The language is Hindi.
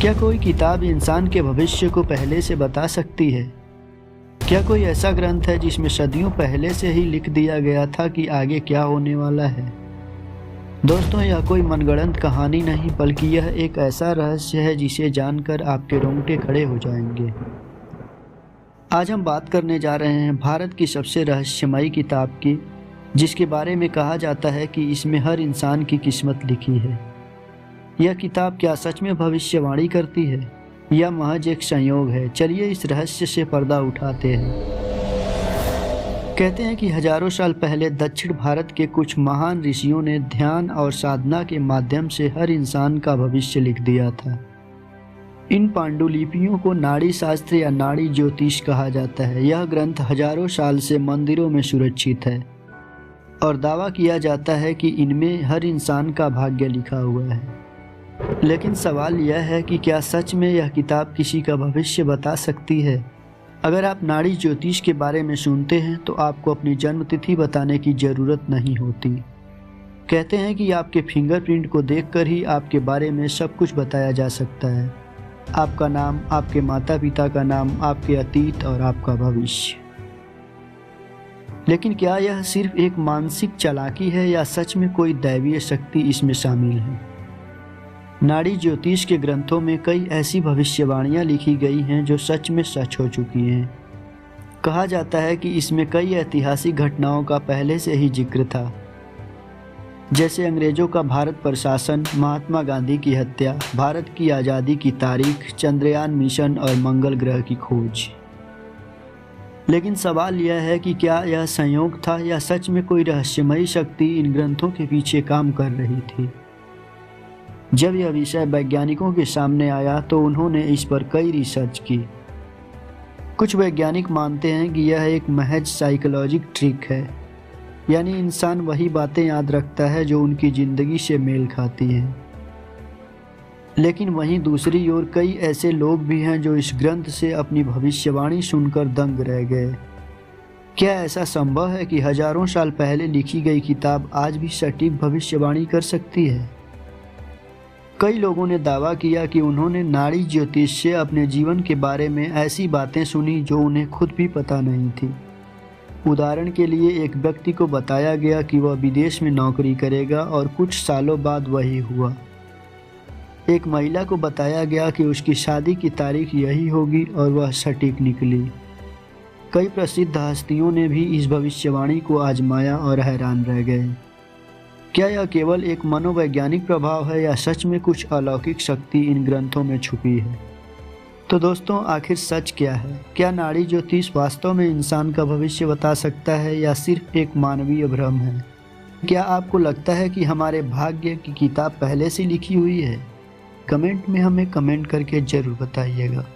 क्या कोई किताब इंसान के भविष्य को पहले से बता सकती है? क्या कोई ऐसा ग्रंथ है जिसमें सदियों पहले से ही लिख दिया गया था कि आगे क्या होने वाला है? दोस्तों, यह कोई मनगढ़ंत कहानी नहीं, बल्कि यह एक ऐसा रहस्य है जिसे जानकर आपके रोंगटे खड़े हो जाएंगे। आज हम बात करने जा रहे हैं भारत की सबसे रहस्यमयी किताब की, जिसके बारे में कहा जाता है कि इसमें हर इंसान की किस्मत लिखी है। यह किताब क्या सच में भविष्यवाणी करती है या महज एक संयोग है? चलिए इस रहस्य से पर्दा उठाते हैं। कहते हैं कि हजारों साल पहले दक्षिण भारत के कुछ महान ऋषियों ने ध्यान और साधना के माध्यम से हर इंसान का भविष्य लिख दिया था। इन पांडुलिपियों को नाड़ी शास्त्र या नाड़ी ज्योतिष कहा जाता है। यह ग्रंथ हजारों साल से मंदिरों में सुरक्षित है और दावा किया जाता है कि इनमें हर इंसान का भाग्य लिखा हुआ है। लेकिन सवाल यह है कि क्या सच में यह किताब किसी का भविष्य बता सकती है? अगर आप नाड़ी ज्योतिष के बारे में सुनते हैं तो आपको अपनी जन्म तिथि बताने की ज़रूरत नहीं होती। कहते हैं कि आपके फिंगरप्रिंट को देखकर ही आपके बारे में सब कुछ बताया जा सकता है। आपका नाम, आपके माता पिता का नाम, आपके अतीत और आपका भविष्य। लेकिन क्या यह सिर्फ एक मानसिक चालाकी है या सच में कोई दैवीय शक्ति इसमें शामिल है? नाड़ी ज्योतिष के ग्रंथों में कई ऐसी भविष्यवाणियां लिखी गई हैं जो सच में सच हो चुकी हैं। कहा जाता है कि इसमें कई ऐतिहासिक घटनाओं का पहले से ही जिक्र था, जैसे अंग्रेजों का भारत पर शासन, महात्मा गांधी की हत्या, भारत की आज़ादी की तारीख, चंद्रयान मिशन और मंगल ग्रह की खोज। लेकिन सवाल यह है कि क्या यह संयोग था या सच में कोई रहस्यमयी शक्ति इन ग्रंथों के पीछे काम कर रही थी? जब यह विषय वैज्ञानिकों के सामने आया तो उन्होंने इस पर कई रिसर्च की। कुछ वैज्ञानिक मानते हैं कि यह एक महज साइकोलॉजिक ट्रिक है, यानी इंसान वही बातें याद रखता है जो उनकी ज़िंदगी से मेल खाती हैं। लेकिन वहीं दूसरी ओर कई ऐसे लोग भी हैं जो इस ग्रंथ से अपनी भविष्यवाणी सुनकर दंग रह गए। क्या ऐसा संभव है कि हजारों साल पहले लिखी गई किताब आज भी सटीक भविष्यवाणी कर सकती है? कई लोगों ने दावा किया कि उन्होंने नाड़ी ज्योतिष से अपने जीवन के बारे में ऐसी बातें सुनी जो उन्हें खुद भी पता नहीं थी। उदाहरण के लिए, एक व्यक्ति को बताया गया कि वह विदेश में नौकरी करेगा और कुछ सालों बाद वही हुआ। एक महिला को बताया गया कि उसकी शादी की तारीख यही होगी और वह सटीक निकली। कई प्रसिद्ध हस्तियों ने भी इस भविष्यवाणी को आजमाया और हैरान रह गए। क्या यह केवल एक मनोवैज्ञानिक प्रभाव है या सच में कुछ अलौकिक शक्ति इन ग्रंथों में छुपी है? तो दोस्तों, आखिर सच क्या है? क्या नाड़ी ज्योतिष वास्तव में इंसान का भविष्य बता सकता है या सिर्फ एक मानवीय भ्रम है? क्या आपको लगता है कि हमारे भाग्य की किताब पहले से लिखी हुई है? कमेंट में हमें कमेंट करके ज़रूर बताइएगा।